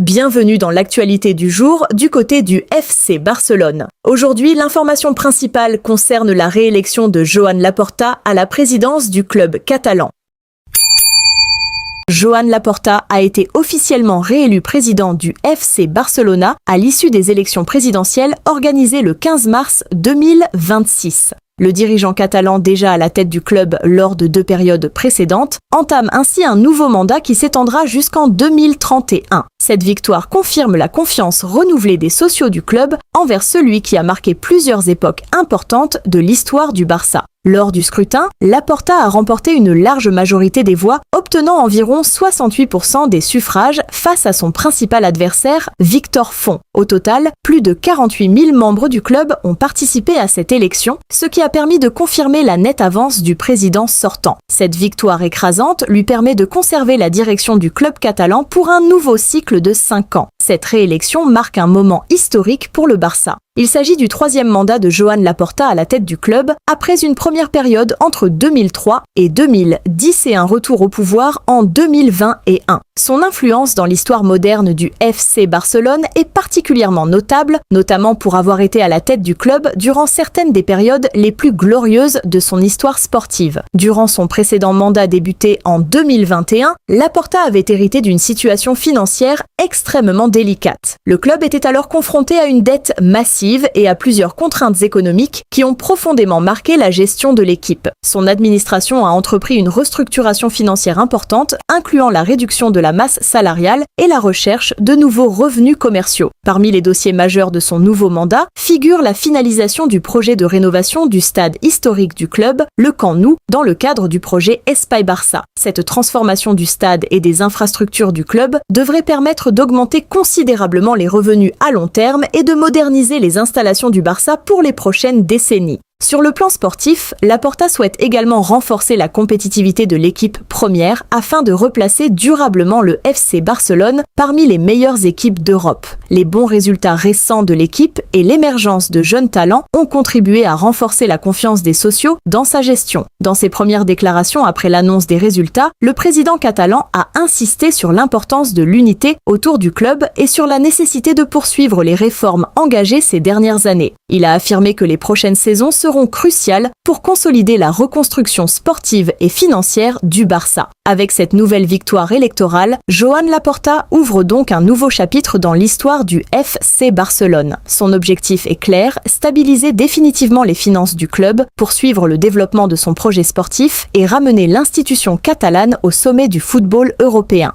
Bienvenue dans l'actualité du jour du côté du FC Barcelone. Aujourd'hui, l'information principale concerne la réélection de Joan Laporta à la présidence du club catalan. Joan Laporta a été officiellement réélu président du FC Barcelona à l'issue des élections présidentielles organisées le 15 mars 2026. Le dirigeant catalan, déjà à la tête du club lors de 2 périodes précédentes, entame ainsi un nouveau mandat qui s'étendra jusqu'en 2031. Cette victoire confirme la confiance renouvelée des socios du club envers celui qui a marqué plusieurs époques importantes de l'histoire du Barça. Lors du scrutin, Laporta a remporté une large majorité des voix, obtenant environ 68% des suffrages face à son principal adversaire, Victor Font. Au total, plus de 48 000 membres du club ont participé à cette élection, ce qui a permis de confirmer la nette avance du président sortant. Cette victoire écrasante lui permet de conserver la direction du club catalan pour un nouveau cycle de 5 ans. Cette réélection marque un moment historique pour le Barça. Il s'agit du 3e mandat de Joan Laporta à la tête du club, après une première période entre 2003 et 2010 et un retour au pouvoir en 2021. Son influence dans l'histoire moderne du FC Barcelone est particulièrement notable, notamment pour avoir été à la tête du club durant certaines des périodes les plus glorieuses de son histoire sportive. Durant son précédent mandat débuté en 2021, Laporta avait hérité d'une situation financière extrêmement délicate. Le club était alors confronté à une dette massive et à plusieurs contraintes économiques qui ont profondément marqué la gestion de l'équipe. Son administration a entrepris une restructuration financière importante, incluant la réduction de la masse salariale et la recherche de nouveaux revenus commerciaux. Parmi les dossiers majeurs de son nouveau mandat figure la finalisation du projet de rénovation du stade historique du club, le Camp Nou, dans le cadre du projet Espai Barça. Cette transformation du stade et des infrastructures du club devrait permettre d'augmenter considérablement les revenus à long terme et de moderniser les installations du Barça pour les prochaines décennies. Sur le plan sportif, Laporta souhaite également renforcer la compétitivité de l'équipe première afin de replacer durablement le FC Barcelone parmi les meilleures équipes d'Europe. Les bons résultats récents de l'équipe et l'émergence de jeunes talents ont contribué à renforcer la confiance des socios dans sa gestion. Dans ses premières déclarations après l'annonce des résultats, le président catalan a insisté sur l'importance de l'unité autour du club et sur la nécessité de poursuivre les réformes engagées ces dernières années. Il a affirmé que les prochaines saisons seront cruciales pour consolider la reconstruction sportive et financière du Barça. Avec cette nouvelle victoire électorale, Joan Laporta ouvre donc un nouveau chapitre dans l'histoire du FC Barcelone. Son objectif est clair, stabiliser définitivement les finances du club, poursuivre le développement de son projet sportif et ramener l'institution catalane au sommet du football européen.